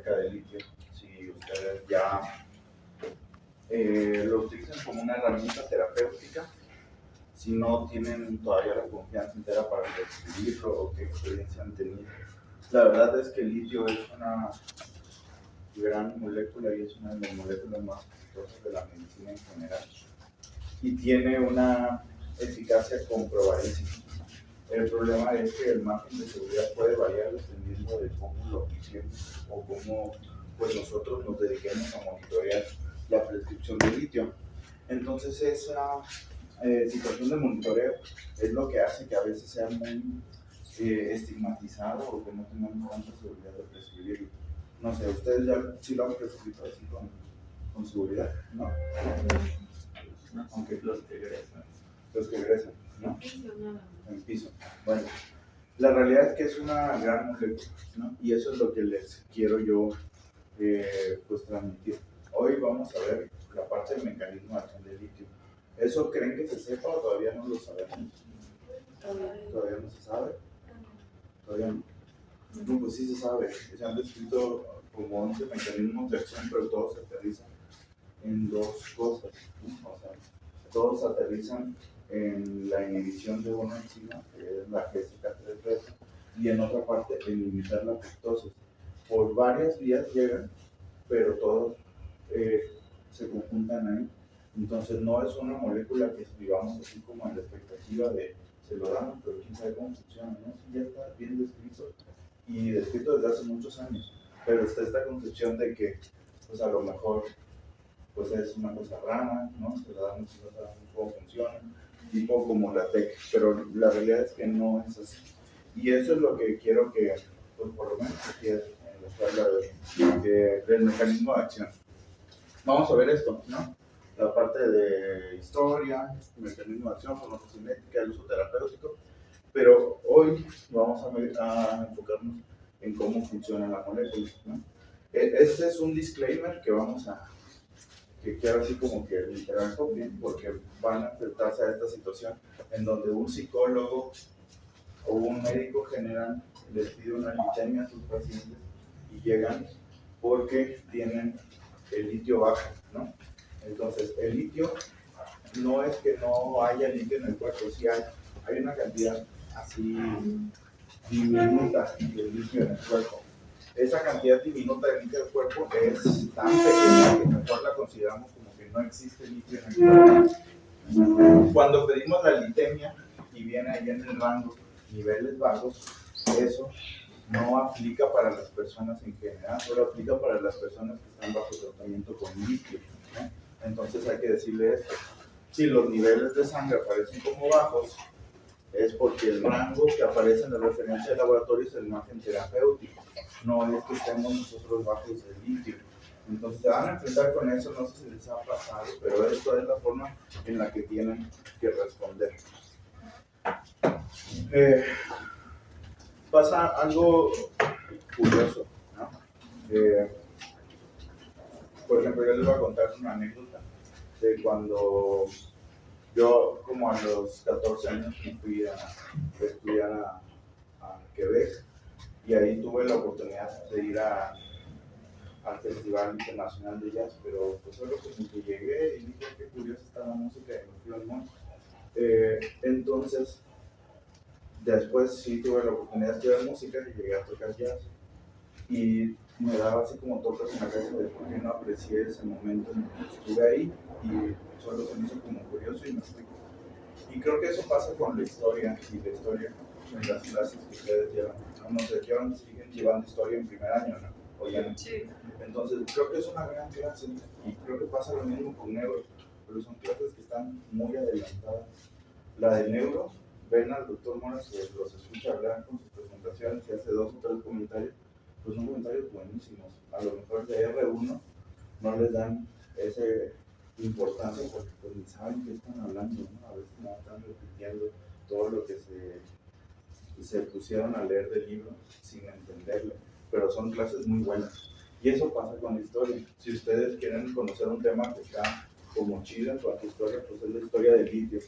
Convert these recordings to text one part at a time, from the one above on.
acerca del litio. Si ustedes ya lo utilizan como una herramienta terapéutica, si no tienen todavía la confianza entera para describirlo o qué experiencia han tenido. La verdad es que el litio es una gran molécula y es una de las moléculas más exitosas de la medicina en general. Y tiene una eficacia comprobadísima. El problema es que el margen de seguridad puede variar dependiendo de cómo lo apliquemos o cómo pues, nosotros nos dediquemos a monitorear la prescripción de litio. Entonces esa situación de monitoreo es lo que hace que a veces sea muy estigmatizado o que no tengamos tanta seguridad de prescribirlo. No sé, ustedes ya sí lo han prescrito así con seguridad, ¿no? Aunque los que egresan, ¿no? En piso. Bueno, la realidad es que es una gran molécula, ¿no? Y eso es lo que les quiero yo pues transmitir. Hoy vamos a ver la parte del mecanismo de acción del litio. ¿Eso creen que se sepa o todavía no lo sabemos? ¿Todavía no se sabe? ¿Todavía no? No, pues sí se sabe. Se han descrito como 11 mecanismos de acción, pero todos se aterrizan en dos cosas, ¿no? O sea, todos aterrizan en la inhibición de una enzima, que es la GSK3 y en otra parte en limitar la apoptosis. Por varias vías llegan, pero todos se conjuntan ahí. Entonces no es una molécula que escribamos así como en la expectativa de se lo damos, pero quién sabe cómo funciona, ¿no? Sí, ya está bien descrito y descrito desde hace muchos años, pero está esta concepción de que pues a lo mejor pues es una cosa rara, ¿no? Se la damos y no sabemos cómo funciona, tipo como la TEC, pero la realidad es que no es así. Y eso es lo que quiero que, pues por lo menos aquí en la charla del mecanismo de acción. Vamos a ver esto, ¿no? La parte de historia, mecanismo de acción, farmacocinética, el uso terapéutico, pero hoy vamos a enfocarnos en cómo funciona la molécula, ¿no? Este es un disclaimer que quiero así como que literal copien, porque van a enfrentarse a esta situación en donde un psicólogo o un médico general les pide una glicemia a sus pacientes y llegan porque tienen el litio bajo, ¿no? Entonces, el litio no es que no haya litio en el cuerpo, sí hay una cantidad así diminuta de litio en el cuerpo. Esa cantidad diminuta de litio en el cuerpo es tan pequeña que mejor la consideramos como que no existe litio en el cuerpo. Cuando pedimos la litemia y viene ahí en el rango niveles bajos, eso no aplica para las personas en general, solo aplica para las personas que están bajo tratamiento con litio, ¿no? Entonces hay que decirle esto. Si los niveles de sangre aparecen como bajos, es porque el rango que aparece en la referencia de laboratorio es el margen terapéutico, no es que estemos nosotros bajos de litio. Entonces se van a enfrentar con eso, no sé si les ha pasado, pero esto es la forma en la que tienen que responder. Pasa algo curioso, ¿no? Por ejemplo, yo les voy a contar una anécdota de cuando yo, como a los 14 años, me fui a estudiar a Quebec y ahí tuve la oportunidad de ir al Festival Internacional de Jazz, pero pues solo como que llegué y dije qué curiosa está la música y me fui al mundo. Entonces, después sí tuve la oportunidad de estudiar música y llegué a tocar jazz. Y me daba así como toques en la cabeza de por qué no aprecié ese momento en el que estuve ahí y solo se me hizo como curioso y me fui. Y creo que eso pasa con la historia y la historia en las clases que ustedes llevan. No sé, siguen llevando historia en primer año, ¿no? O ya no. Sí. Entonces creo que es una gran clase y creo que pasa lo mismo con neuro, pero son clases que están muy adelantadas. La de neuro, ven al doctor Mora que los escucha hablar con sus presentaciones y hace 2 o 3 comentarios, pues son comentarios buenísimos. A lo mejor de R1 no les dan esa importancia porque pues ni saben qué están hablando, ¿no? A veces no están repitiendo todo lo que se pusieron a leer del libro sin entenderlo, pero son clases muy buenas. Y eso pasa con la historia. Si ustedes quieren conocer un tema que está como chido en cuanto a historia, pues es la historia del litio.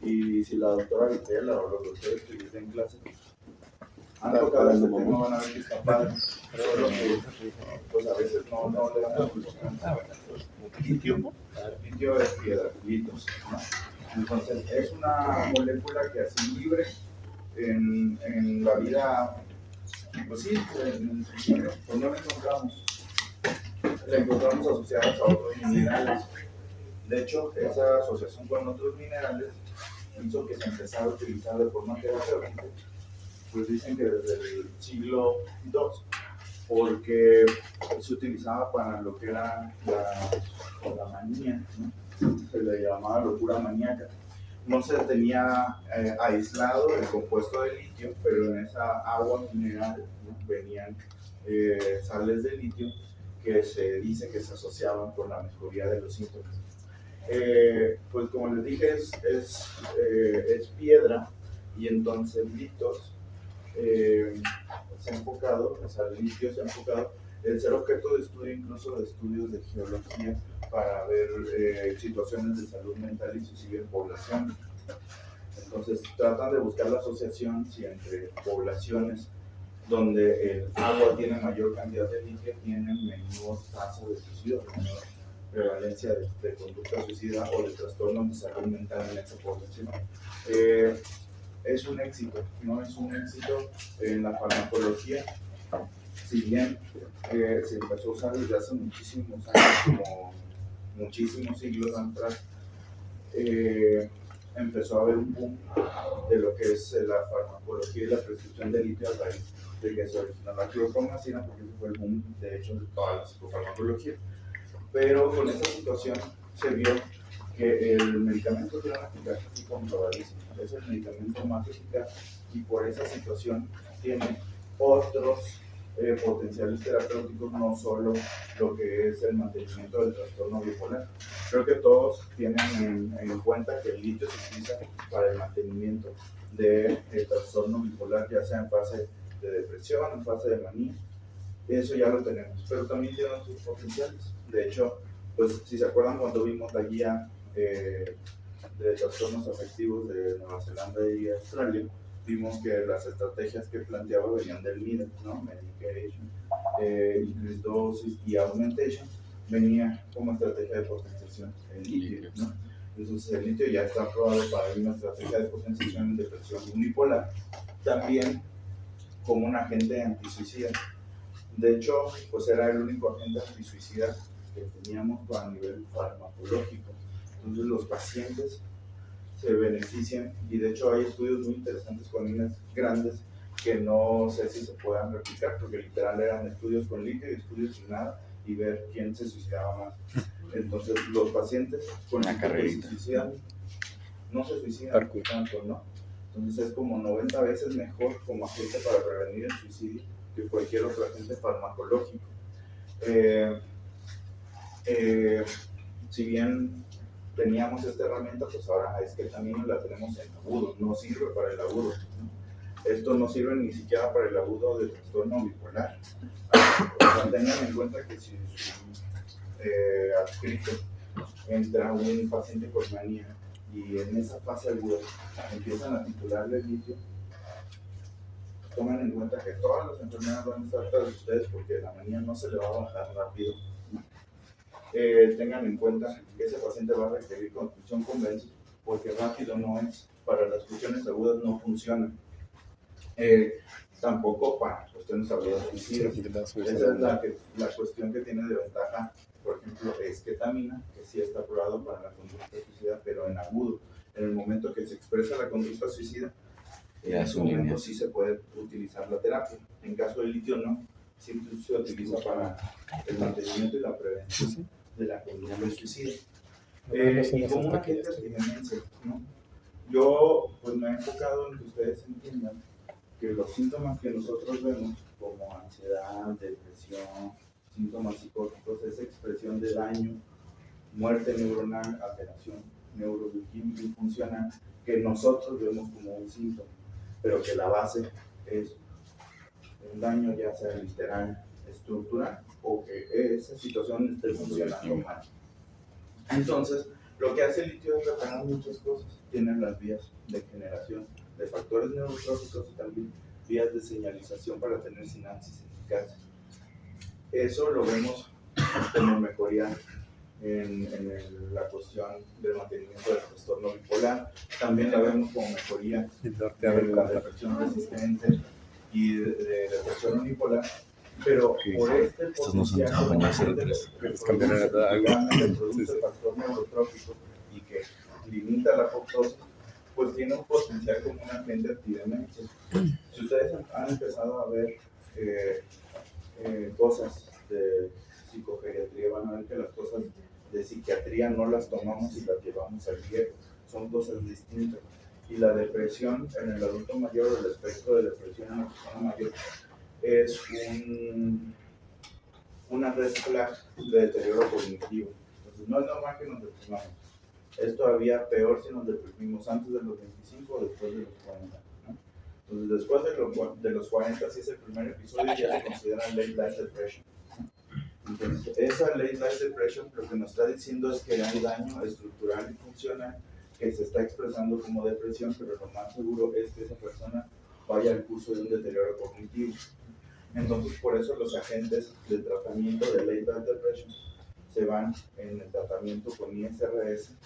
Y si la doctora Vitela o los doctores que les den clase han tocado este tema, van a ver que está padre. Solo que, pues no le damos litio. Litio es piedra, litos, ¿no? Entonces, es una molécula que así libre en la vida, pues sí, pues no la encontramos. La encontramos asociadas a otros minerales. De hecho, esa asociación con otros minerales hizo que se empezara a utilizar de forma terapéutica, pues dicen que desde el siglo II, porque se utilizaba para lo que era la manía, ¿no? Se le llamaba locura maníaca. No se tenía aislado el compuesto de litio, pero en esa agua mineral, ¿no?, venían sales de litio que se dice que se asociaban con la mejoría de los síntomas. Pues como les dije, es piedra, y entonces litos se ha enfocado, o sea, el litio se ha enfocado en ser objeto de estudio, incluso de estudios de geología, para ver situaciones de salud mental y suicidio en población. Entonces tratan de buscar la asociación si entre poblaciones donde el agua tiene mayor cantidad de litio tienen menor tasa de suicidio, menor prevalencia de conducta suicida o de trastornos de salud mental en esa población. Es un éxito, ¿no? Es un éxito en la farmacología. Si bien se empezó a usar desde hace muchísimos años, como muchísimos siglos atrás, empezó a haber un boom de lo que es la farmacología y la prescripción de litio a raíz de que se originó la clorpromazina, porque ese fue el boom, de hecho, de toda la psicofarmacología. Pero con esa situación se vio que el medicamento tiene una eficacia comprobadísima. Es el medicamento más eficaz y por esa situación tiene otros potenciales terapéuticos, no solo lo que es el mantenimiento del trastorno bipolar. Creo que todos tienen en cuenta que el litio se utiliza para el mantenimiento del trastorno bipolar, ya sea en fase de depresión, en fase de manía. Eso ya lo tenemos, pero también tiene otros potenciales. De hecho, pues si se acuerdan cuando vimos la guía de trastornos afectivos de Nueva Zelanda y Australia, vimos que las estrategias que planteaba venían del MIDA, ¿no? Medication, increased doses y augmentation, venía como estrategia de potenciación en litio, ¿no? Entonces el litio ya está aprobado para una estrategia de potenciación en depresión unipolar, también como un agente antisuicida. De hecho, pues era el único agente antisuicida que teníamos a nivel farmacológico. Entonces los pacientes se benefician, y de hecho hay estudios muy interesantes con líneas grandes que no sé si se puedan replicar, porque literal eran estudios con litio y estudios sin nada, y ver quién se suicidaba más. Entonces los pacientes con litio que se suicidan no se suicidan tanto, ¿no? Entonces es como 90 veces mejor como agente para prevenir el suicidio que cualquier otro agente farmacológico. Si bien teníamos esta herramienta, pues ahora es que también la tenemos en agudo, no sirve para el agudo, ¿no? Esto no sirve ni siquiera para el agudo del trastorno bipolar. O sea, tengan en cuenta que si adscrito entra un paciente con manía y en esa fase aguda empiezan a titularle litio, tomen en cuenta que todas las enfermedades van a estar tras ustedes porque la manía no se le va a bajar rápido, ¿no? Tengan en cuenta que ese paciente va a requerir contención convencional porque rápido no es, para las cuestiones agudas no funciona. Tampoco para cuestiones agudas suicidas. Esa es la cuestión que tiene de ventaja, por ejemplo, esketamina, que sí está aprobado para la conducta suicida, pero en agudo. En el momento que se expresa la conducta suicida, en ese momento sí se puede utilizar la terapia. En caso del litio no, sí se utiliza para el mantenimiento y la prevención de la conducta suicida. Y como un agente abstinense, ¿no? Yo pues me he enfocado en que ustedes entiendan que los síntomas que nosotros vemos, como ansiedad, depresión, síntomas psicóticos, es expresión de daño, muerte neuronal, alteración neurobioquímica y funcional, que nosotros vemos como un síntoma, pero que la base es un daño ya sea literal, estructural, o que esa situación esté funcionando mal. Entonces, lo que hace el litio es reparar muchas cosas. Tiene las vías de generación de factores neurotróficos y también vías de señalización para tener sinapsis eficaces. Eso lo vemos como mejoría en la cuestión del mantenimiento del trastorno bipolar. También la vemos como mejoría en la depresión resistente y de depresión unipolar. Pero por este estos no son compañías que produce factor neurotrópico y que limita la apoptosis, pues tiene un potencial como un agente antidemencia. Si ustedes han empezado a ver cosas de psicogeriatría, van a ver que las cosas de psiquiatría no las tomamos y las llevamos al viejo, son cosas distintas. Y la depresión en el adulto mayor, o el espectro de depresión en la persona mayor, es una red flag de deterioro cognitivo. Entonces no es normal que nos deprimamos. Es todavía peor si nos deprimimos antes de los 25 o después de los 40. ¿No? Entonces después de los 40, si es el primer episodio, ya se considera late life depression. Entonces esa late life depression lo que nos está diciendo es que hay daño estructural y funcional que se está expresando como depresión, pero lo más seguro es que esa persona vaya al curso de un deterioro cognitivo. Entonces, por eso los agentes de tratamiento de late life depression se van en el tratamiento con ISRS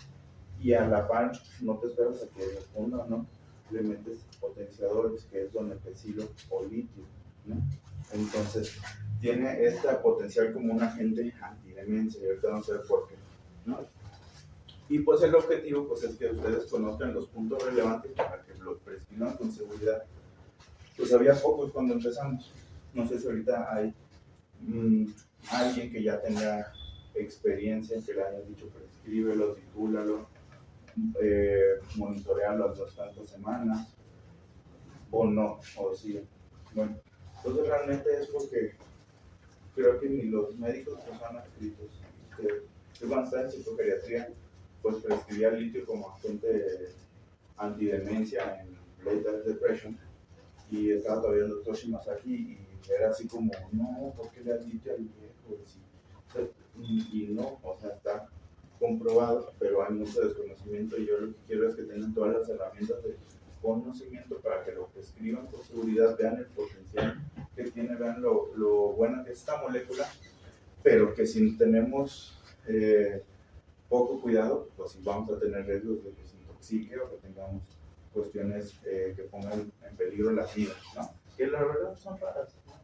y a la par no te esperas a que responda, ¿no? Le metes potenciadores, que es donepezilo o litio, ¿no? Entonces, tiene este potencial como un agente antidemencia, y ahorita vamos a ver por qué, ¿no? Y pues el objetivo pues, es que ustedes conozcan los puntos relevantes para que lo prescriban con seguridad. Pues había pocos cuando empezamos. No sé si ahorita hay alguien que ya tenga experiencia, que le hayan dicho prescríbelo, titúlalo, monitorearlo a las tantas semanas, o no, o sí. Bueno, entonces realmente es porque creo que ni los médicos que son adscritos, que van a estar en psicogeriatría, pues prescribía litio como agente antidemencia en late life depression, y estaba todavía el doctor Shimazaki y era así como, no, ¿por qué le das litio al viejo? Y no, o sea, está comprobado, pero hay mucho desconocimiento y yo lo que quiero es que tengan todas las herramientas de conocimiento para que lo que escriban con seguridad vean el potencial que tiene, vean lo buena que es esta molécula, pero que si tenemos poco cuidado, pues sí vamos a tener riesgos de que se intoxique o que tengamos cuestiones que pongan en peligro las vidas, ¿no? Que la verdad son raras, ¿no?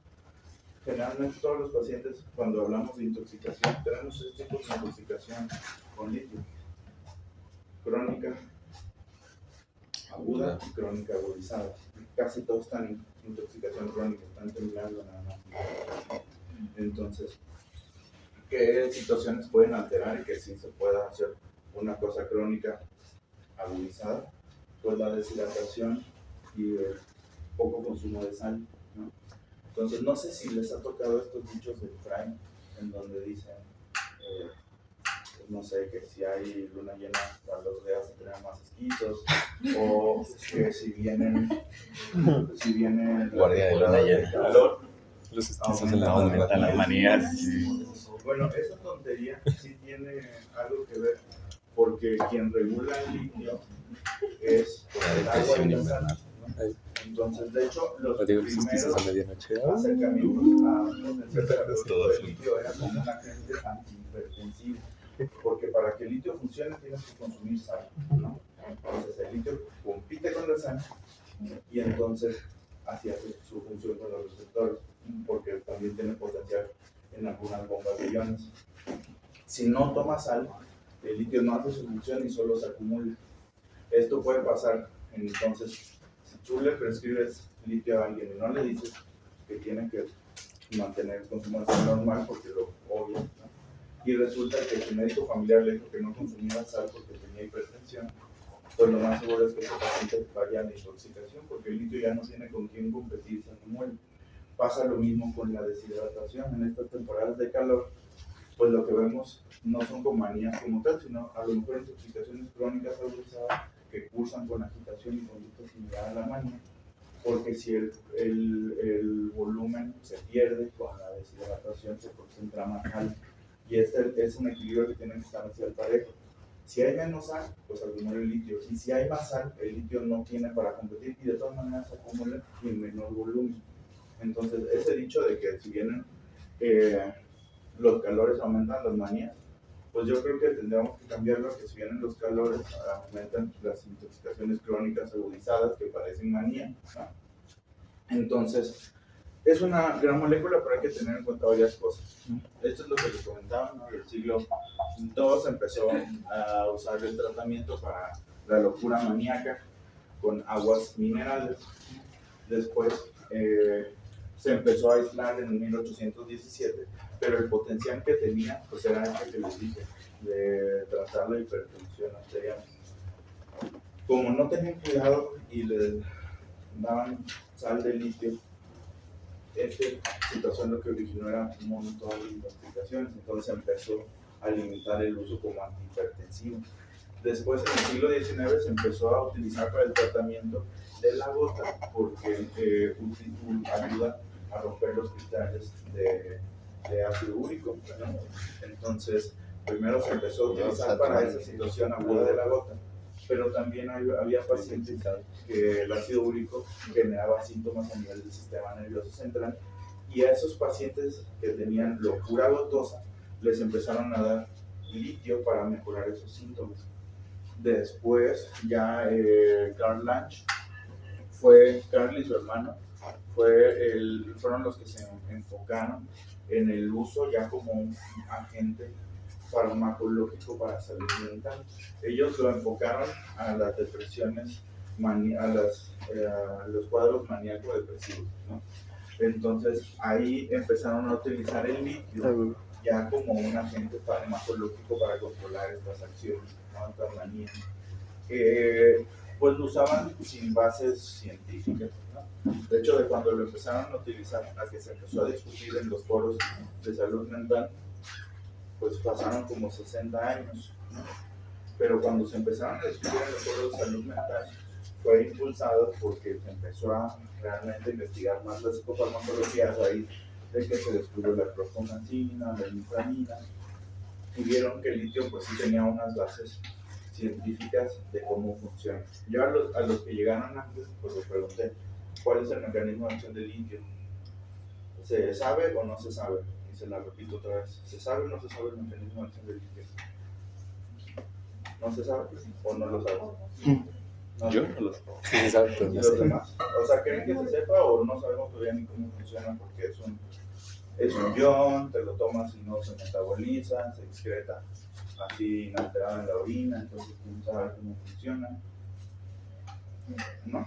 Generalmente todos los pacientes, cuando hablamos de intoxicación, tenemos tres tipos de intoxicación con litio: crónica, aguda y crónica agudizada. Casi todos están en intoxicación crónica, están temblando nada más. Entonces, ¿qué situaciones pueden alterar y que sí se pueda hacer una cosa crónica agudizada? Pues la deshidratación y el poco consumo de sal, ¿no? Entonces, no sé si les ha tocado estos dichos del Fray, en donde dicen, no sé, que si hay luna llena, a los días se tener más esquizos, o que si viene guardia de luna llena, calor, los esquizos en la aumenta la manía. Bueno, esa tontería sí tiene algo que ver, porque quien regula el litio es el agua y la sal, ¿no? Entonces, de hecho, los primeros acercamientos a potenciar el litio era como un agente antihipertensivo, porque para que el litio funcione tienes que consumir sal, ¿no? Entonces el litio compite con la sal y entonces así hace su función con los receptores, porque también tiene potencial en algunas bombas de iones. Si no tomas sal, el litio no hace su función y solo se acumula. Esto puede pasar, entonces, si tú le prescribes litio a alguien y no le dices que tiene que mantener el consumo de sal normal, porque lo obvio, ¿no? Y resulta que su médico familiar le dijo que no consumiera sal porque tenía hipertensión, pues lo más seguro es que ese paciente vaya a la intoxicación, porque el litio ya no tiene con quién competir, se muere. Pasa lo mismo con la deshidratación. En estas temporadas de calor, pues lo que vemos no son con manías como tal, sino a lo mejor intoxicaciones crónicas agudizadas que cursan con agitación y conducta similar a la mania, porque si el volumen se pierde con la deshidratación, se concentra más alto, y este es un equilibrio que tiene que estar hacia el parejo. Si hay menos sal, pues acumula el litio, y si hay más sal, el litio no tiene para competir y de todas maneras se acumula en menor volumen. Entonces, ese dicho de que si vienen los calores aumentan las manías, pues yo creo que tendríamos que cambiarlo, que si vienen los calores, aumentan las intoxicaciones crónicas agudizadas que parecen manía, ¿no? Entonces, es una gran molécula, pero hay que tener en cuenta varias cosas. Esto es lo que les comentaba, ¿no? Del siglo II se empezó a usar el tratamiento para la locura maníaca con aguas minerales. Después se empezó a aislar en 1817, pero el potencial que tenía pues era este que les dije, de tratar la hipertensión arterial. Como no tenían cuidado y les daban sal de litio, esta situación lo que originó era un montón de intoxicaciones, entonces empezó a limitar el uso como antihipertensivo. Después, en el siglo XIX, se empezó a utilizar para el tratamiento de la gota porque ayuda a romper los cristales de ácido úrico, ¿no? Entonces, primero se empezó a utilizar para esa situación aguda de la gota, pero también había pacientes que el ácido úrico generaba síntomas a nivel del sistema nervioso central, y a esos pacientes que tenían locura gotosa les empezaron a dar litio para mejorar esos síntomas. Después ya Karl Lange, Karl y su hermano fueron los que se enfocaron en el uso ya como un agente farmacológico para salud mental. Ellos lo enfocaron a las depresiones, a los cuadros maníaco-depresivos, ¿no? Entonces ahí empezaron a utilizar el litio ya como un agente farmacológico para controlar estas acciones, ¿no? Estas manías. Pues lo usaban sin bases científicas, ¿no? De hecho, de cuando lo empezaron a utilizar a que se empezó a discutir en los foros de salud mental, pues pasaron como 60 años, ¿no? Pero cuando se empezaron a discutir en los foros de salud mental, fue impulsado porque se empezó a realmente investigar más la psicofarmacología a raíz de que se descubrió la clorpromazina, la inflamina, y vieron que el litio pues sí tenía unas bases científicas de cómo funciona. Yo a los que llegaron antes, pues les pregunté, ¿cuál es el mecanismo de acción del litio? ¿Se sabe o no se sabe? Y se la repito otra vez, ¿se sabe o no se sabe el mecanismo de acción del litio? ¿No se sabe o no lo sabe? No, yo no lo sé. Sí se sabe, pero ¿y no los sé. demás? O sea, ¿creen que se sepa o no sabemos todavía ni cómo funciona? Porque es un ion, te lo tomas y no se metaboliza, se excreta así inalterado en la orina, entonces quién sabe cómo funciona, ¿no?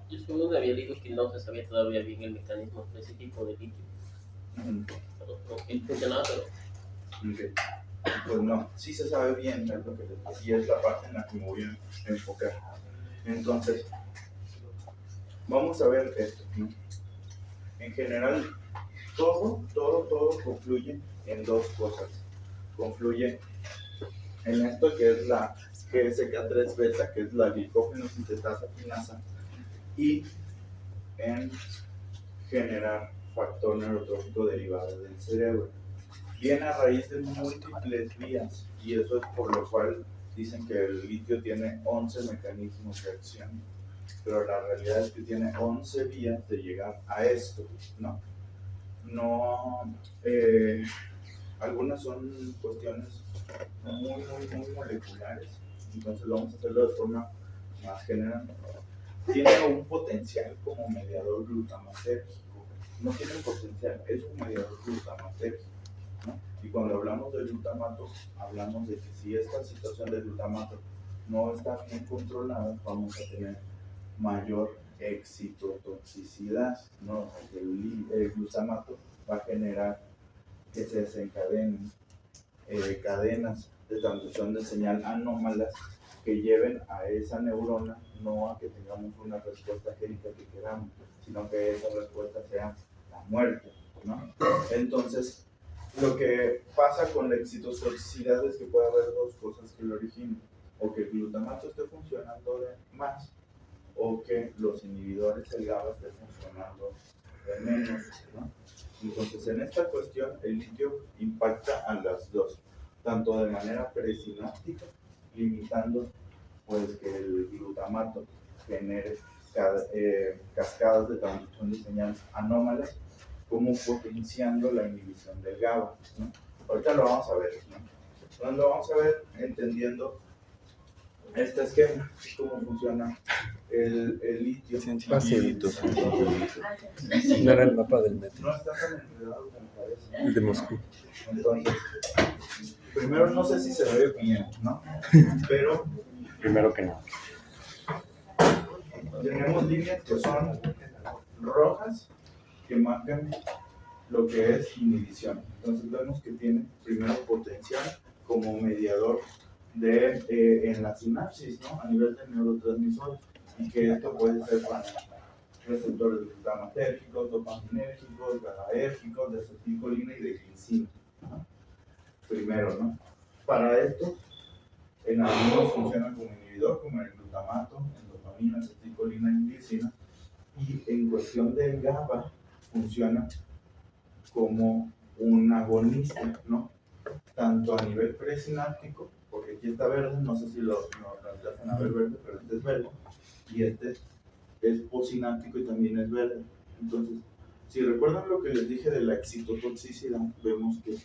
Yo según había leído que no se sabía todavía bien el mecanismo específico del litio. Pero funcionaba, pero... Okay. Pues no, sí se sabe bien, es lo que les digo, y es la parte en la que me voy a enfocar. Entonces, vamos a ver esto, ¿no? En general, todo confluye en dos cosas. Confluye en esto que es la GSK3 beta, que es la glicógeno sintetasa quinasa, y en generar factor neurotrófico derivado del cerebro. Viene a raíz de múltiples vías, y eso es por lo cual dicen que el litio tiene 11 mecanismos de acción, pero la realidad es que tiene 11 vías de llegar a esto, ¿no? Algunas son cuestiones muy moleculares, entonces vamos a hacerlo de forma más general. Tiene un potencial como mediador glutamatérgico, no tiene un potencial, es un mediador glutamatérgico, ¿no? Y cuando hablamos de glutamato, hablamos de que si esta situación de glutamato no está bien controlada, vamos a tener mayor excitotoxicidad, ¿no? El glutamato va a generar que se desencadenen cadenas de transducción de señal anómalas que lleven a esa neurona no a que tengamos una respuesta génica que queramos, sino que esa respuesta sea la muerte, ¿no? Entonces, lo que pasa con la excitotoxicidad es que puede haber dos cosas que lo originen: o que el glutamato esté funcionando de más, o que los inhibidores del GABA estén funcionando de menos, ¿no? Entonces, en esta cuestión, el litio impacta a las dos, tanto de manera presináptica, limitando pues que el glutamato genere cascadas de transducción de señales anómalas, como potenciando la inhibición del GABA, ¿no? Ahorita lo vamos a ver, ¿no? Entonces lo vamos a ver entendiendo este esquema, cómo funciona el litio. Facilitos. No era el mapa del metro, No está tan enredado como parece. el de Moscú. Entonces, primero no sé si se ve bien, ¿no? Pero Primero que nada. tenemos líneas que son rojas, que marcan lo que es inhibición. Entonces vemos que tiene primero potencial como mediador en la sinapsis, ¿no? A nivel de neurotransmisor, y que esto puede ser para receptores glutamatérgicos, dopaminérgicos, GABAérgicos, de acetilcolina y de glicina, ¿no? Primero, ¿no? Para esto, en algunos funciona como inhibidor, como el glutamato, en dopamina, acetilcolina y glicina, y en cuestión del GABA funciona como un agonista, ¿no? Tanto a nivel presináptico, porque aquí está verde, no sé si lo alcanzan a ver verde, pero este es verde, y este es posináptico y también es verde. Entonces, si recuerdan lo que les dije de la excitotoxicidad, vemos que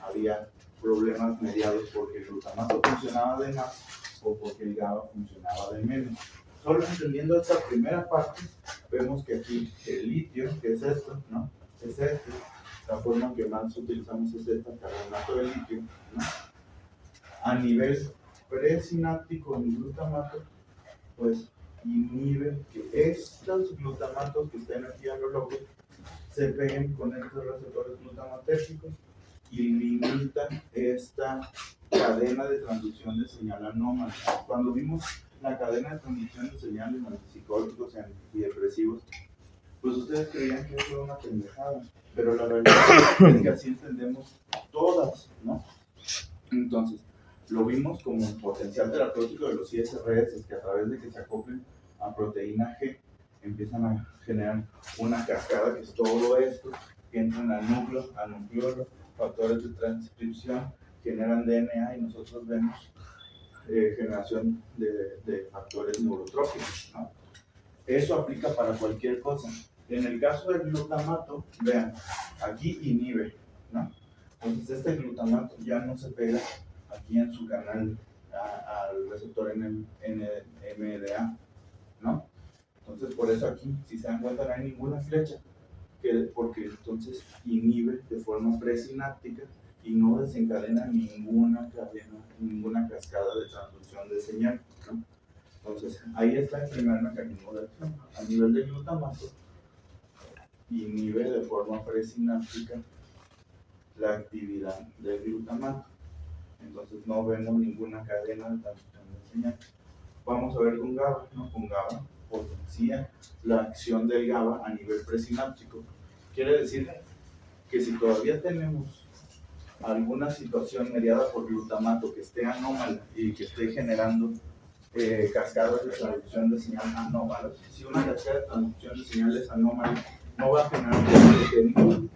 había problemas mediados porque el glutamato funcionaba de más o porque el GABA funcionaba de menos. Solo entendiendo esta primera parte, vemos que aquí el litio, que es esto, ¿no? Es este. La forma que más utilizamos es esta, carbonato de litio, ¿no? A nivel presináptico en glutamato, pues inhibe que estos glutamatos que estén aquí a lo loco se peguen con estos receptores glutamatérgicos y limitan esta cadena de transducción de señal anómala. Cuando vimos la cadena de transducción de señal en antipsicóticos y antidepresivos, pues ustedes creían que eso era una pendejada, pero la realidad es que así entendemos todas, ¿no? Entonces, lo vimos como un potencial terapéutico de los ISRS, que a través de que se acoplen a proteína G, empiezan a generar una cascada que es todo esto, que entran al núcleo, al nucleolo, factores de transcripción, generan DNA y nosotros vemos generación de factores neurotróficos, ¿no? Eso aplica para cualquier cosa. En el caso del glutamato, vean, aquí inhibe, ¿no? Entonces este glutamato ya no se pega aquí en su canal al receptor NMDA, ¿no? Entonces por eso aquí, si se dan cuenta, no hay ninguna flecha, porque entonces inhibe de forma presináptica y no desencadena ninguna cadena, ninguna cascada de transducción de señal, ¿no? Entonces ahí está el primer mecanismo de acción. A nivel de glutamato, inhibe de forma presináptica la actividad del glutamato. Entonces no vemos ninguna cadena de transducción de señal. Vamos a ver con GABA, ¿no? Con GABA potencia la acción del GABA a nivel presináptico. Quiere decir que si todavía tenemos alguna situación mediada por glutamato que esté anómala y que esté generando cascadas de transducción de señal anómalas, si una cascada de transducción de señal es anómala, no va a generar un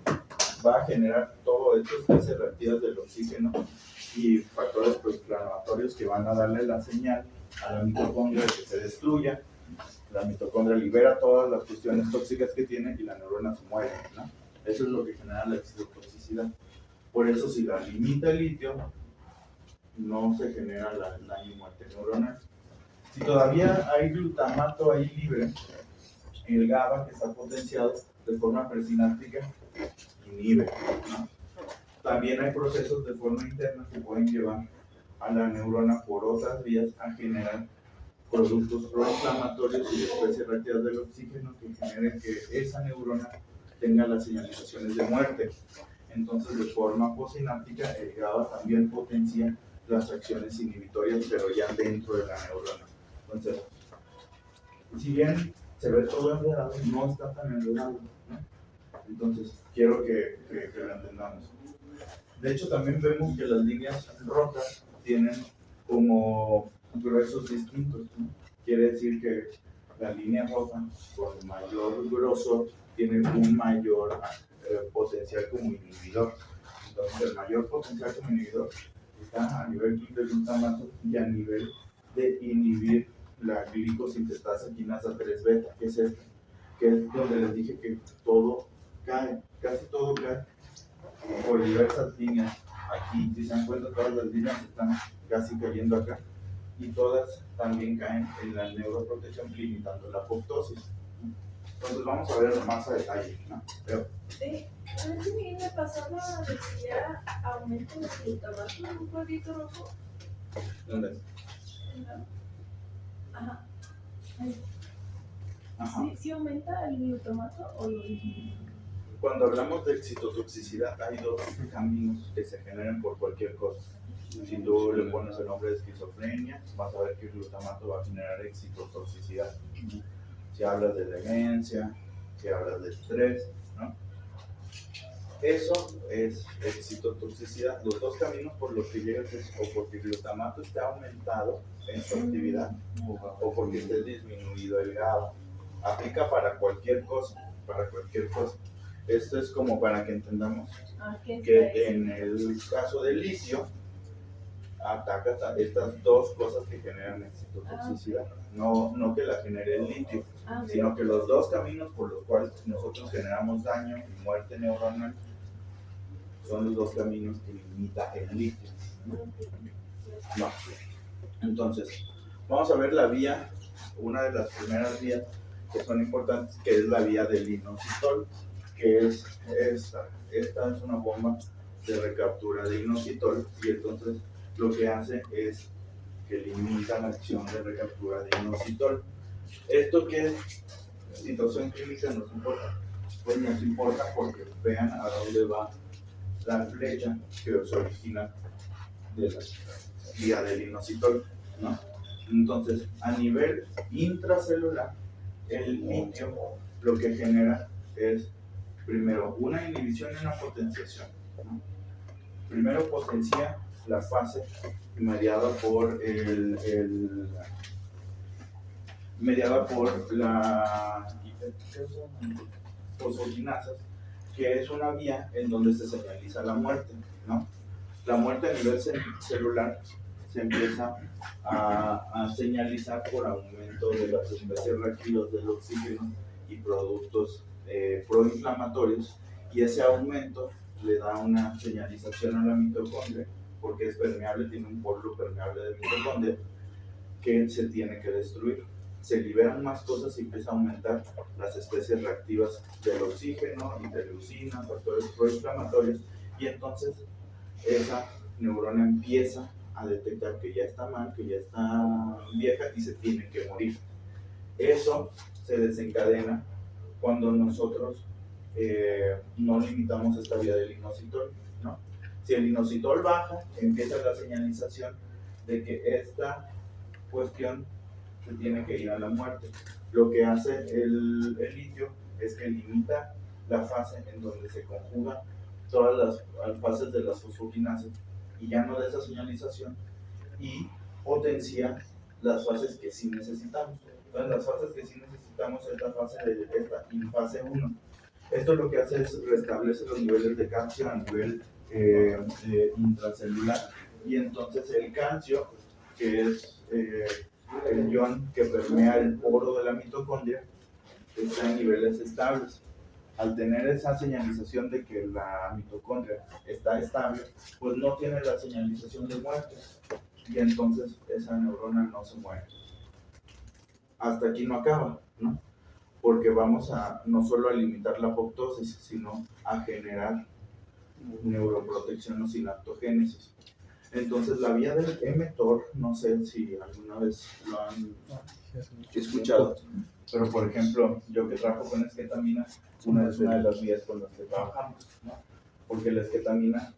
va a generar todo esto, estas reactivas del oxígeno y factores proinflamatorios que van a darle la señal a la mitocondria de que se destruya. La mitocondria libera todas las cuestiones tóxicas que tiene y la neurona se muere, ¿no? Eso es lo que genera la excitotoxicidad. Por eso, si la limita el litio, no se genera el daño y muerte neuronal. Si todavía hay glutamato ahí libre, el GABA que está potenciado de forma presináptica inhibe, ¿no? También hay procesos de forma interna que pueden llevar a la neurona por otras vías a generar productos proinflamatorios y especies reactivas del oxígeno que generen que esa neurona tenga las señalizaciones de muerte. Entonces, de forma posináptica, el GABA también potencia las acciones inhibitorias, pero ya dentro de la neurona. Entonces, si bien se ve todo enredado, no está tan enredado, ¿no? Entonces, quiero que lo entendamos. De hecho, también vemos que las líneas rojas tienen como gruesos distintos, ¿no? Quiere decir que la línea roja, con mayor grosor, tiene un mayor potencial como inhibidor. Entonces, el mayor potencial como inhibidor está a nivel de glutamato y a nivel de inhibir la glicosintetasa quinasa 3 beta, que es esta, que es donde les dije que todo cae. casi todo cae por diversas líneas. Aquí, si se dan cuenta, todas las líneas están casi cayendo acá y todas también caen en la neuroprotección limitando la apoptosis. Entonces vamos a ver más a detalle, ¿no? Pero, A ver si me pasaba, decía aumento de glutamato en un cuadrito rojo. ¿dónde es? Ajá. Ahí. Ajá. ¿Sí aumenta el glutamato o lo disminuye? Cuando hablamos de excitotoxicidad, hay dos caminos que se generan por cualquier cosa. Si tú le pones el nombre de esquizofrenia, vas a ver que el glutamato va a generar excitotoxicidad. Si hablas de demencia, si hablas de estrés, ¿no? Eso es excitotoxicidad. Los dos caminos por los que llegas es o porque el glutamato está aumentado en su actividad o porque esté disminuido el GABA. Aplica para cualquier cosa, para cualquier cosa. Esto es como para que entendamos que en el caso del litio ataca estas dos cosas que generan excitotoxicidad. No que la genere el litio, sino que los dos caminos por los cuales nosotros generamos daño y muerte neuronal son los dos caminos que limita el litio. No. Entonces, vamos a ver la vía, una de las primeras vías que son importantes, que es la vía del inositol, que es esta. Esta es una bomba de recaptura de inositol y entonces lo que hace es que limita la acción de recaptura de inositol. ¿Esto qué situación clínica nos importa? Pues nos importa porque vean a dónde va la flecha que se origina de la vía del inositol, ¿no? Entonces, a nivel intracelular, el litio lo que genera es, primero, una inhibición y una potenciación, ¿no? Primero potencia la fase mediada por la fosfokinasas, que es una vía en donde se señaliza la muerte, ¿no? La muerte a nivel celular se empieza a señalizar por aumento de las especies reactivas del oxígeno y productos proinflamatorios, y ese aumento le da una señalización a la mitocondria, porque es permeable, tiene un polvo permeable de mitocondria que se tiene que destruir. Se liberan más cosas y empieza a aumentar las especies reactivas del oxígeno, interleucinas, factores proinflamatorios, y entonces esa neurona empieza a detectar que ya está mal, que ya está vieja y se tiene que morir. Eso se desencadena cuando nosotros no limitamos esta vía del inositol, ¿no? Si el inositol baja, empieza la señalización de que esta cuestión se tiene que ir a la muerte. Lo que hace el litio es que limita la fase en donde se conjugan todas las fases de las fosfokinasas y ya no da esa señalización, y potencia las fases que sí necesitamos. Entonces, las fases que sí necesitamos es la fase de esta fase 1. Esto lo que hace es restablecer los niveles de calcio a nivel intracelular, y entonces el calcio, que es el ion que permea el poro de la mitocondria, está en niveles estables. Al tener esa señalización de que la mitocondria está estable, pues no tiene la señalización de muerte, y entonces esa neurona no se muere. Hasta aquí no acaba, ¿no? Porque vamos a no solo a limitar la apoptosis, sino a generar neuroprotección o sinaptogénesis. Entonces, la vía del mTOR, no sé si alguna vez lo han escuchado, pero por ejemplo, yo que trabajo con esketamina, es una de las vías con las que trabajamos, ¿no? Porque la esketamina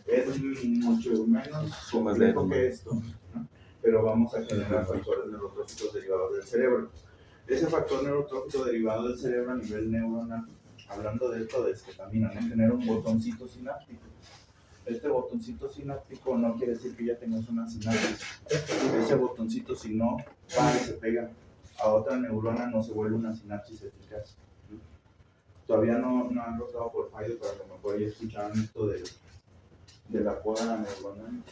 es mucho menos complejo que esto, ¿no? Pero vamos a generar factores neurotróficos derivados del cerebro. Ese factor neurotrófico derivado del cerebro a nivel neuronal, hablando de esto de esketamina, ¿no? Genera un botoncito sináptico. Este botoncito sináptico no quiere decir que ya tengas una sinapsis. Ese botoncito, si no va y se pega a otra neurona, no se vuelve una sinapsis eficaz. Todavía no han rotado por fallo, pero a lo mejor ya escucharon esto de la poda neuronal.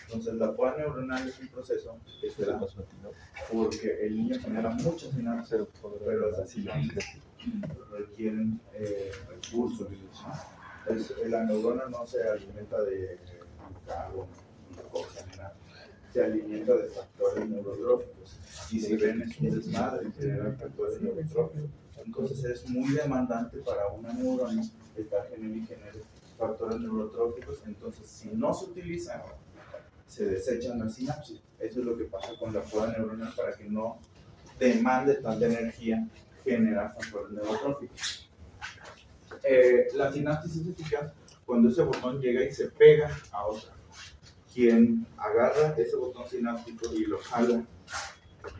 Entonces, la poda neuronal es un proceso que se da porque el niño genera muchas sinapsis, pero esas sinapsis requieren recursos, ¿no? La neurona no se alimenta de carbono, se alimenta de factores neurotróficos. Y si ven, es un desmadre generar factores neurotróficos. Entonces es muy demandante para una neurona estar generando factores neurotróficos. Entonces, si no se utilizan, se desechan las sinapsis. Eso es lo que pasa con la poda neuronal para que no demande tanta energía generar factores neurotróficos. La sinapsis es eficaz cuando ese botón llega y se pega a otra. Quien agarra ese botón sináptico y lo jala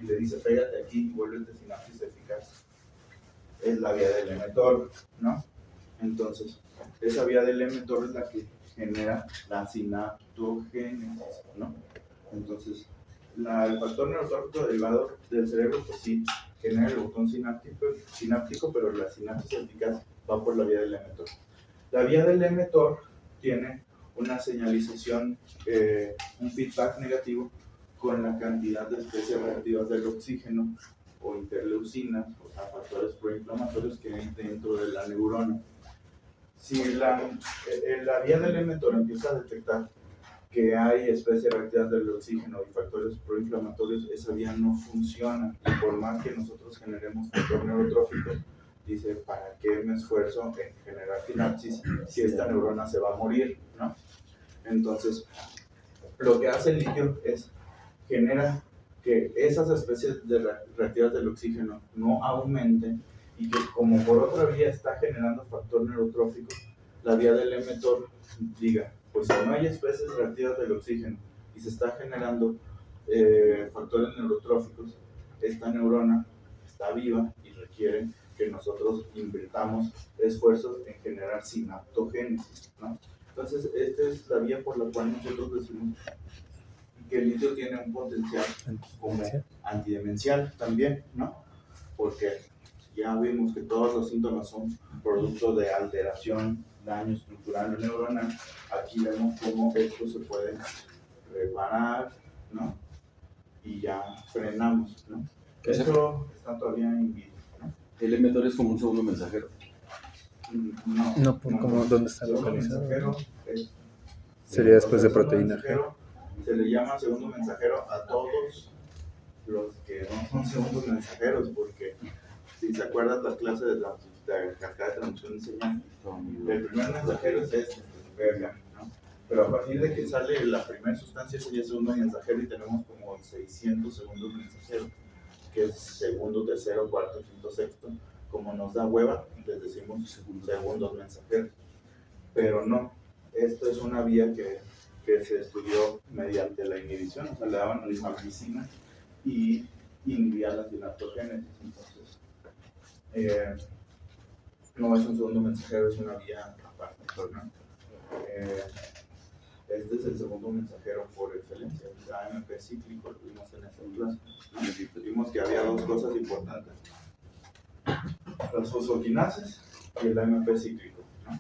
y le dice pégate aquí y vuélvete sinapsis eficaz, es la vía del mTOR, ¿no? Entonces, esa vía del mTOR es la que genera la sinaptogénesis, ¿no? Entonces, el factor neurotrófico derivado del cerebro, pues sí, genera el botón sináptico, pero la sinapsis eficaz va por la vía del mTOR. La vía del mTOR tiene una señalización, un feedback negativo con la cantidad de especies reactivas del oxígeno o interleucinas, o sea, factores proinflamatorios que hay dentro de la neurona. Si la vía del mTOR empieza a detectar que hay especies reactivas del oxígeno y factores proinflamatorios, esa vía no funciona. Y por más que nosotros generemos factor neurotrófico, dice, ¿para qué me esfuerzo en generar sinapsis si esta neurona se va a morir, ¿no? Entonces, lo que hace el litio es genera que esas especies reactivas del oxígeno no aumenten y que como por otra vía está generando factor neurotrófico, la vía del mTOR diga, pues si no hay especies reactivas del oxígeno y se está generando factores neurotróficos, esta neurona está viva y requiere que nosotros invirtamos esfuerzos en generar sinaptogénesis, ¿no? Entonces, esta es la vía por la cual nosotros decimos que el litio tiene un potencial como antidemencial también, ¿no? Porque ya vimos que todos los síntomas son producto de alteración, daño estructural neuronal. Aquí vemos cómo esto se puede reparar, ¿no? Y ya frenamos, ¿no? Eso está todavía en vivo, ¿no? El mTOR es como un segundo mensajero. No, como dónde está Segundo localizado. mensajero Sería después de segundo proteína G. mensajero, se le llama segundo mensajero a todos los que no son segundos mensajeros, porque si se acuerdan las clases de cascada de transmisión de señal, el primer mensajero es este, verga, ¿no? Pero a partir de que sale la primera sustancia sería segundo mensajero y tenemos como 600 segundos mensajeros, que es segundo, tercero, cuarto, quinto, sexto. Como nos da hueva, les decimos segundos mensajeros. Pero no, esto es una vía que se estudió mediante la inhibición, o sea, le daban rifampicina y inhibían la sinaptogénesis. Entonces, no es un segundo mensajero, es una vía aparte, ¿no? Este es el segundo mensajero por excelencia, el AMP cíclico, lo vimos en esta clase, ¿no? Vimos que había dos cosas importantes, las fosfoquinases y el AMP cíclico, ¿no?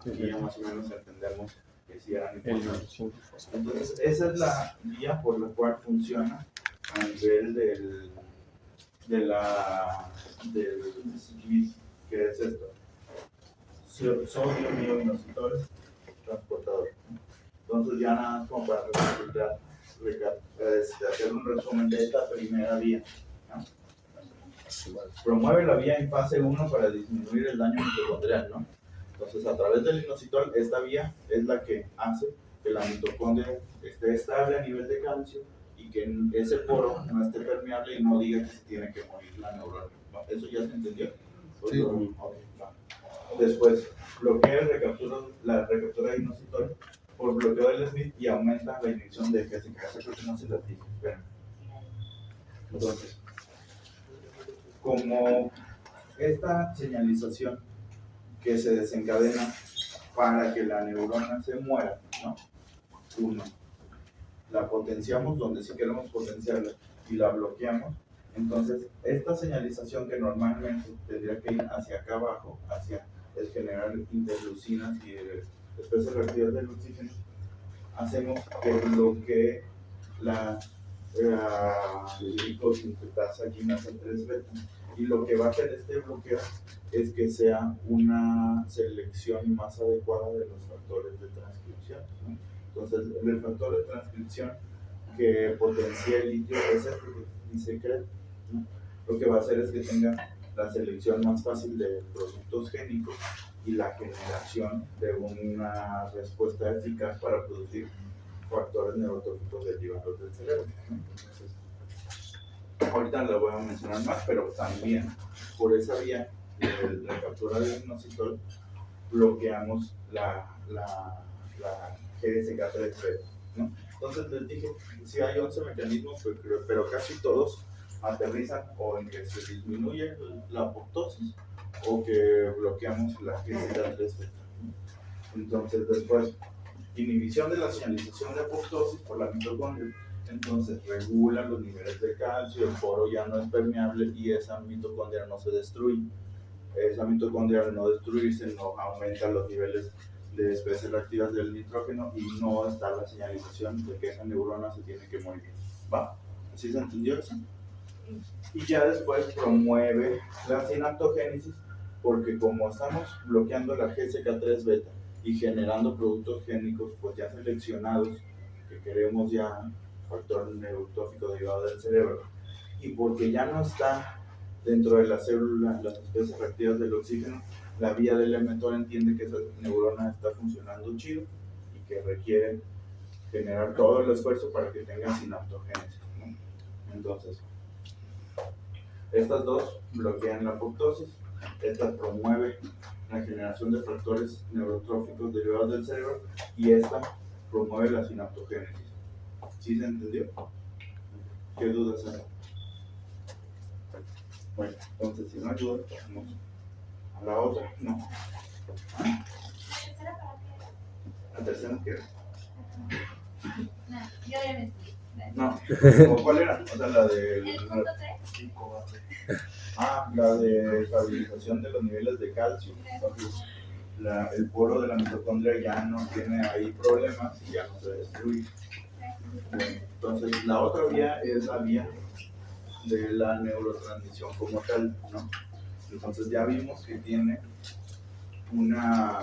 Aquí ya más o menos entendemos que sí eran importantes. Entonces, esa es la vía por la cual funciona a nivel del SGB, que es esto: sodio ioinositol transportador. Entonces, ya nada más como para hacer un resumen de esta primera vía, ¿no? Promueve la vía en fase 1 para disminuir el daño mitocondrial, ¿no? Entonces, a través del inositol, esta vía es la que hace que la mitocondria esté estable a nivel de calcio y que ese poro no esté permeable y no diga que se tiene que morir la neurona, ¿no? ¿Eso ya se entendió? Sí. Okay, no. Después, bloquea la recaptura de inositol por bloqueo del Smith y aumenta la inyección de GSK. Eso creo que no se las dije. Entonces, como esta señalización que se desencadena para que la neurona se muera, ¿no? Uno, la potenciamos donde sí queremos potenciarla y la bloqueamos. Entonces, esta señalización que normalmente tendría que ir hacia acá abajo, hacia el generar interleucinas y especies reactivas del oxígeno, hacemos que bloquee la glicosintetasa quinasa 3 beta. Y lo que va a hacer este bloqueo es que sea una selección más adecuada de los factores de transcripción, ¿no? Entonces, el factor de transcripción que potencia el litio es el que dice que, ¿no? Lo que va a hacer es que tenga la selección más fácil de productos génicos y la generación de una respuesta eficaz para producir factores neurotróficos derivados del cerebro, ¿no? Entonces, ahorita lo voy a mencionar más, pero también por esa vía de la captura de inositol bloqueamos la GSK3B, ¿no? Entonces les dije, si hay 11 mecanismos, pues, pero casi todos aterrizan o en que se disminuye la apoptosis o que bloqueamos la GSK3B. Entonces después, inhibición de la señalización de apoptosis por la mitocondria. Entonces regula los niveles de calcio, el poro ya no es permeable y esa mitocondria no se destruye. Esa mitocondria al no destruirse no aumenta los niveles de especies reactivas del nitrógeno y no está la señalización de que esa neurona se tiene que morir. ¿Va? ¿Así se entendió eso? Y ya después promueve la sinaptogénesis porque como estamos bloqueando la GSK3 beta y generando productos génicos pues ya seleccionados que queremos ya factor neurotrófico derivado del cerebro y porque ya no está dentro de la célula las especies reactivas del oxígeno, la vía del emetor entiende que esa neurona está funcionando chido y que requiere generar todo el esfuerzo para que tenga sinaptogénesis, ¿no? Entonces, estas dos bloquean la apoptosis, esta promueve la generación de factores neurotróficos derivados del cerebro y esta promueve la sinaptogénesis. ¿Sí se entendió? ¿Qué dudas hay? Bueno, entonces si no ayuda, vamos a la otra. No. ¿Ah? ¿La tercera qué era? No, yo ya me estoy. No. ¿Cuál era? O sea, la de... El punto 3. La de estabilización de los niveles de calcio. Entonces, el poro de la mitocondria ya no tiene ahí problemas y ya no se destruye. Entonces, la otra vía es la vía de la neurotransmisión como tal, ¿no? Entonces ya vimos que tiene una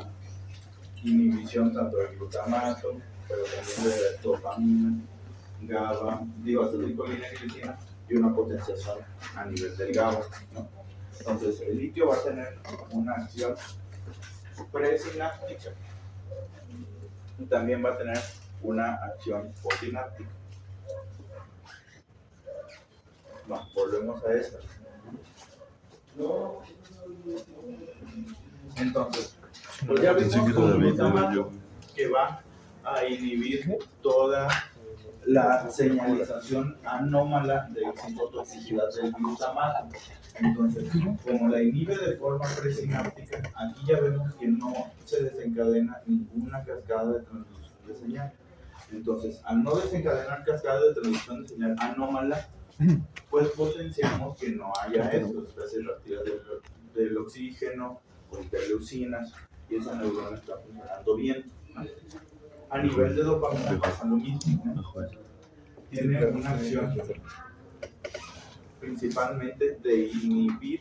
inhibición tanto del glutamato, pero también de dopamina, GABA, acetilcolina y glicina, y una potenciación a nivel del GABA, ¿no? Entonces el litio va a tener una acción presináptica y también va a tener una acción posináptica. No, volvemos a esta. Entonces, pues ya vimos con el glutamato que va a inhibir toda la señalización anómala de excitotoxicidad del glutamato. Entonces, como la inhibe de forma presináptica, aquí ya vemos que no se desencadena ninguna cascada de transducción de señal. Entonces, al no desencadenar cascada de transducción de señal anómala, pues potenciamos que no haya eso, especies reactivas del oxígeno o interleucinas, y esa neurona está funcionando bien. A nivel de dopamina pasa lo mismo, ¿no? Tiene una acción principalmente de inhibir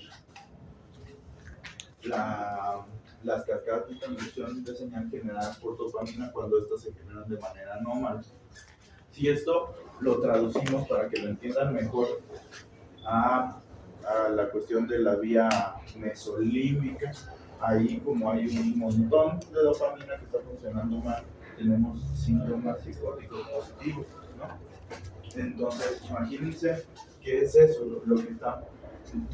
las cascadas de transducción de señal generadas por dopamina cuando estas se generan de manera anómala. Si esto lo traducimos para que lo entiendan mejor a la cuestión de la vía mesolímbica, ahí como hay un montón de dopamina que está funcionando mal, tenemos síntomas psicóticos positivos, ¿no? Entonces, imagínense qué es eso, lo que está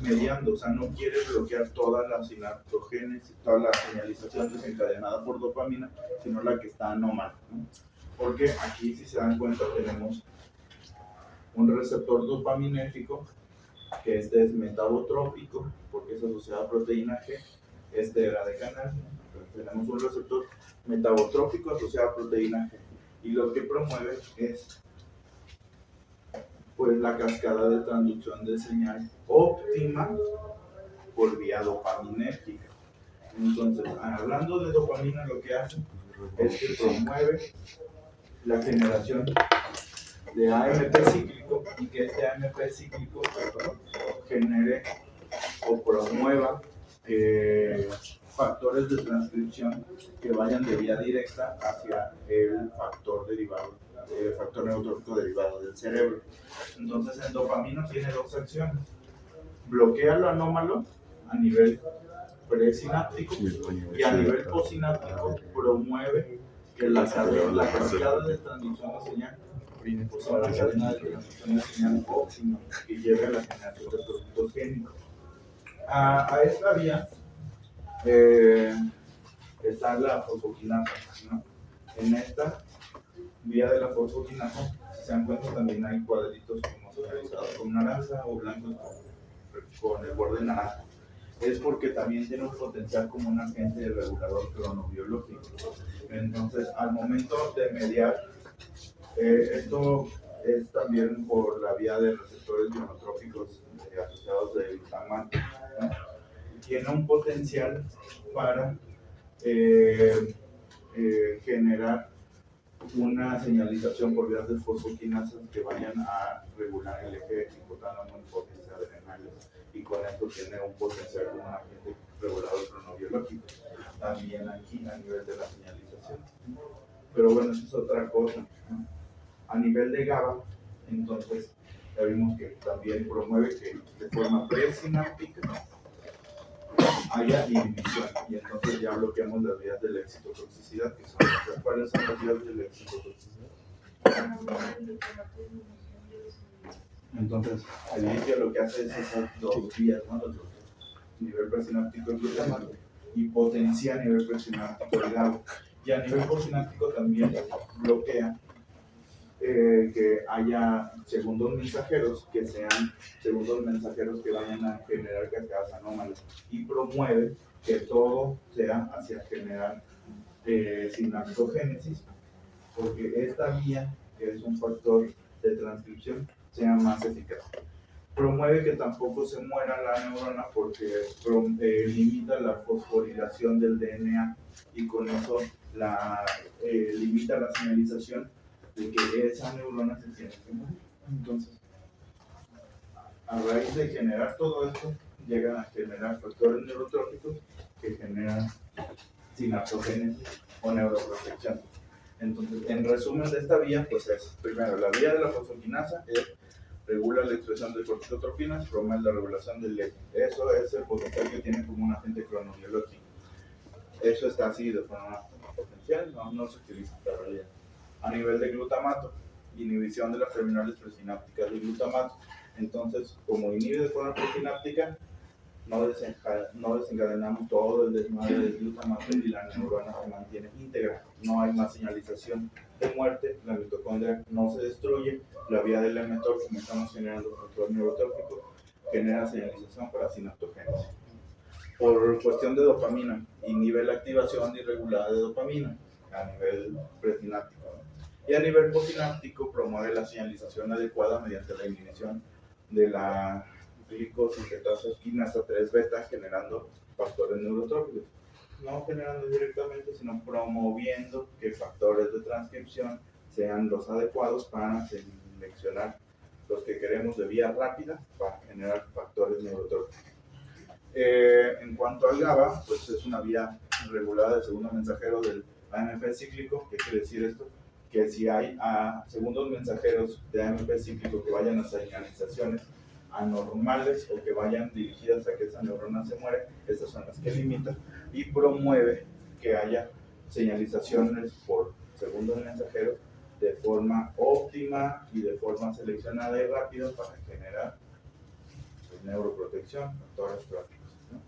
mediando, o sea, no quiere bloquear toda la sinaptogénesis, toda la señalización desencadenada por dopamina, sino la que está anómala, ¿no? Porque aquí, si se dan cuenta, tenemos un receptor dopaminérgico, que este es metabotrópico, porque es asociado a proteína G, este era de canal, entonces tenemos un receptor metabotrópico asociado a proteína G, y lo que promueve es pues la cascada de transducción de señal óptima por vía dopaminérgica. Entonces, hablando de dopamina, lo que hace es que promueve la generación de AMP cíclico y que este AMP cíclico genere o promueva factores de transcripción que vayan de vía directa hacia el factor derivado, el factor neurotrófico derivado del cerebro. Entonces, el dopamina tiene dos acciones: bloquea lo anómalo a nivel presináptico y a nivel postsináptico promueve que la cascada de transmisión de señal, o sea, la cadena de transmisión de señal óptima que lleve a la generación de productos génicos. A esta vía está la fosfoquinasa, ¿no? En esta vía de la fosfoquinasa, si se dan cuenta, también hay cuadritos como señalizados con naranja o blancos con el borde naranja. Es porque también tiene un potencial como un agente regulador cronobiológico. Entonces, al momento de mediar, esto es también por la vía de receptores ionotróficos asociados del glutamato, ¿no? Tiene un potencial para generar una señalización por vías de fosfoquinasas que vayan a regular el eje hipotálamo hipófisis adrenales, y con esto tiene un potencial como un agente regulador cronobiológico también aquí a nivel de la señalización. Pero bueno, eso es otra cosa, ¿no? A nivel de GABA, entonces ya vimos que también promueve que de forma presináptica haya inhibición, y entonces ya bloqueamos las vías de la excitotoxicidad, que son ¿cuáles son las vías de la excitotoxicidad? Entonces, el litio lo que hace es esas dos vías, ¿no? Los dos, nivel presináptico el glutamato, y potencia a nivel presináptico el GABA. Y a nivel postsináptico también bloquea que haya segundos mensajeros que sean segundos mensajeros que vayan a generar cascadas anómalas, y promueve que todo sea hacia generar sinaptogénesis, porque esta vía, que es un factor de transcripción, sea más eficaz. Promueve que tampoco se muera la neurona porque limita la fosforilación del DNA, y con eso limita la señalización de que esa neurona se tiene que morir. Entonces, a raíz de generar todo esto, llegan a generar factores neurotróficos que generan sinaptogénesis o neuroprotección. Entonces, en resumen de esta vía, pues es, primero, la vía de la fosfoquinasa regula la expresión de corticotropinas, promueve la regulación del eje. Eso es el potencial que tiene como un agente cronobiológico. Eso está así de forma potencial, no se utiliza en realidad. A nivel de glutamato, inhibición de las terminales presinápticas de glutamato. Entonces, como inhibe de forma presináptica, no desencadenamos todo el desmadre del glutamato y la neurona se mantiene íntegra. No hay más señalización de muerte, la mitocondria no se destruye, la vía del mTOR, como estamos generando factor neurotrófico, genera señalización para sinaptogénesis. Por cuestión de dopamina, inhibe la activación irregulada de dopamina a nivel presináptico, ¿no? Y a nivel postsináptico promueve la señalización adecuada mediante la inhibición de la glicosintetasa quinasa 3 beta, generando factores neurotróficos. No generando directamente, sino promoviendo que factores de transcripción sean los adecuados para seleccionar los que queremos de vía rápida para generar factores neurotróficos. En cuanto al GABA, pues es una vía regulada de segundo mensajero del AMP cíclico. ¿Qué quiere decir esto? Que si hay segundos mensajeros de AMP cíclico que vayan a señalizaciones anormales o que vayan dirigidas a que esa neurona se muere, estas son las que limitan, y promueve que haya señalizaciones por segundos mensajeros de forma óptima y de forma seleccionada y rápida para generar neuroprotección, factores prácticos, ¿no?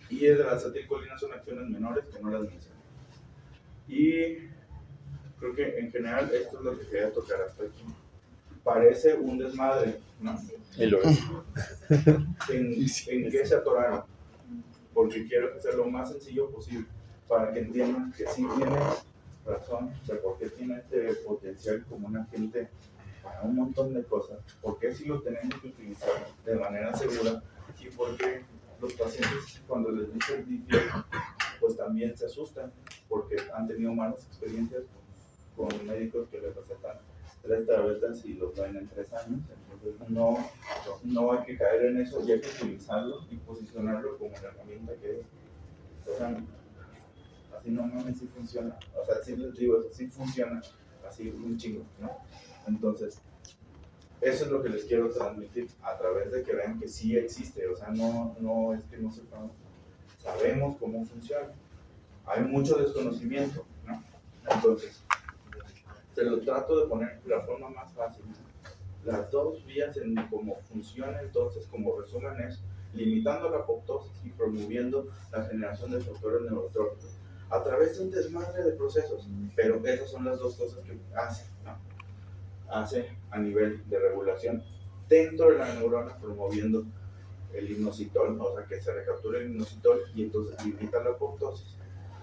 Y de las acetilcolinas son acciones menores que no las mencioné. Y creo que en general esto es lo que quería tocar hasta aquí. Parece un desmadre, ¿no? Y lo es. ¿En qué se atoraron? Porque quiero que sea lo más sencillo posible para que entiendan que sí tiene razón de por qué tiene este potencial como un agente para un montón de cosas, por qué sí lo tenemos que utilizar de manera segura, y por qué los pacientes cuando les dicen litio pues también se asustan porque han tenido malas experiencias con médicos que le recetan 3 tabletas y los ven en 3 años. Entonces no hay que caer en eso y hay que utilizarlo y posicionarlo como la herramienta que es. O sea, así no mames, sí funciona. O sea, sí les digo, eso sí funciona. Así un chingo, ¿no? Entonces, eso es lo que les quiero transmitir a través de que vean que sí existe. O sea, no es que no sepamos. Sabemos cómo funciona. Hay mucho desconocimiento, ¿no? Entonces, te lo trato de poner de la forma más fácil. Las 2 vías en cómo funciona, entonces, como resumen es limitando la apoptosis y promoviendo la generación de factores neurotróficos a través de un desmadre de procesos. Pero esas son las 2 cosas que hace, ¿no? Hace a nivel de regulación dentro de la neurona, promoviendo el inositol, o sea, que se recapture el inositol y entonces limita la apoptosis.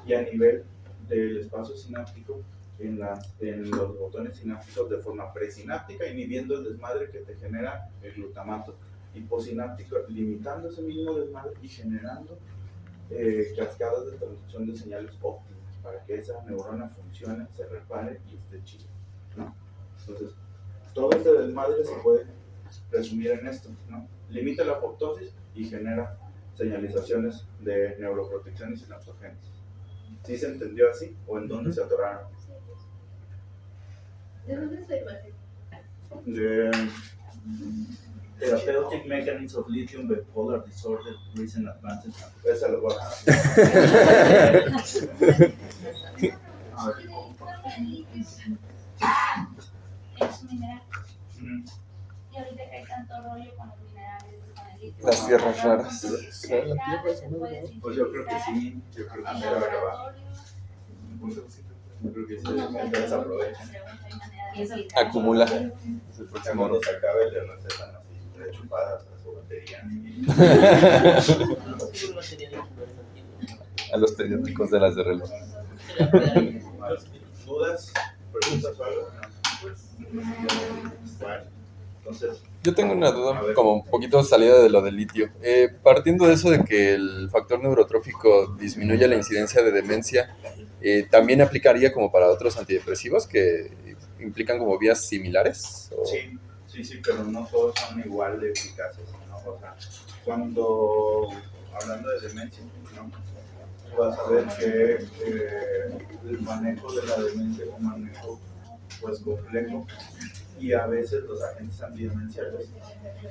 Y a nivel del espacio sináptico, en los botones sinápticos de forma presináptica, inhibiendo el desmadre que te genera el glutamato, y posináptico, limitando ese mismo desmadre y generando cascadas de transducción de señales óptimas para que esa neurona funcione, se repare y esté chido, ¿no? Entonces, todo este desmadre se puede resumir en esto, ¿no? Limita la apoptosis y genera señalizaciones de neuroprotección y sinaptogénesis. ¿Sí se entendió así o en dónde se atoraron? ¿De dónde es la imagen? De Therapeutic Mechanisms of Lithium Bipolar Disorder, Recent Advances. Esa lo voy a Es un mineral. Y ahorita que hay tanto rollo con los minerales, con el litio. Las tierras raras. Pues yo creo que sí, yo creo que se va a acabar. Yo creo que sí, entonces aprovechan. Acumula. Es el Ya próximo. cuando se acabe le recetan así 3 chupadas a su batería. A los periódicos de las de reloj. ¿Dudas? ¿Preguntas o algo? Bueno, entonces, Yo tengo una duda como un poquito salida de lo del litio. Partiendo de eso de que el factor neurotrófico disminuye la incidencia de demencia, ¿también aplicaría como para otros antidepresivos que implican como vías similares? ¿O? sí, pero no todos son igual de eficaces, ¿no? O sea, cuando, hablando de demencia, ¿no? Vas a ver que el manejo de la demencia es un manejo pues complejo y a veces los agentes antidemenciales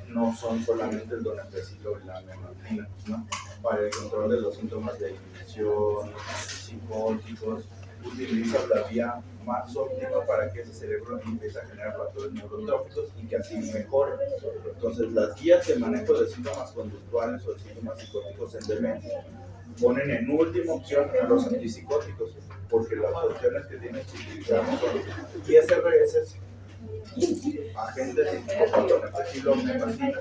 no son solamente el donepezilo y la memantina, ¿no? Para el control de los síntomas de inhibición, psicóticos, utilizan la vía más óptima para que ese cerebro empiece a generar factores neurotróficos y que así mejore. Entonces, las guías de manejo de síntomas conductuales o de síntomas psicóticos en demencia ponen en última opción a los antipsicóticos, porque las opciones que tienes que utilizar son ISRS, agentes psicopatología, memantina,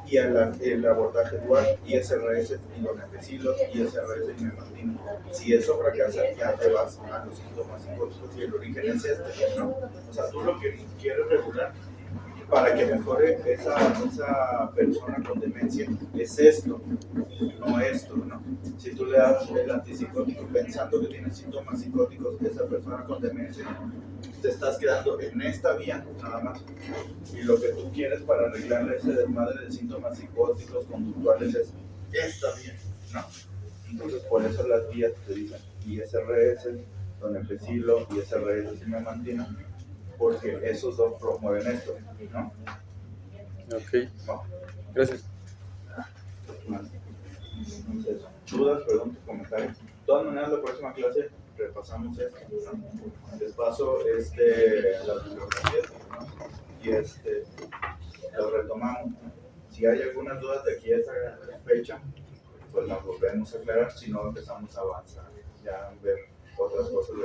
y el abordaje dual, ISRS y donepezilo, ISRS y memantina. Si eso fracasa, ya te vas a los síntomas psicóticos y el origen es este, ¿no? O sea, tú lo que quieres regular para que mejore esa persona con demencia es esto, no esto, ¿no? Si tú le das el antipsicótico pensando que tiene síntomas psicóticos, esa persona con demencia, te estás quedando en esta vía nada más. Y lo que tú quieres para arreglarle ese desmadre de síntomas psicóticos, conductuales, es esta vía, ¿no? Entonces, por eso las vías te dicen ISRS, donepezilo, ISRS y memantina, porque esos dos promueven esto, ¿no? Ok, ¿No? gracias. Entonces, dudas, preguntas, comentarios. De todas maneras, la próxima clase repasamos esto, ¿no? Les paso las bibliografías, ¿no? Y lo retomamos. Si hay algunas dudas de aquí a esa fecha, pues las volvemos a aclarar, si no empezamos a avanzar, ya ver otras cosas de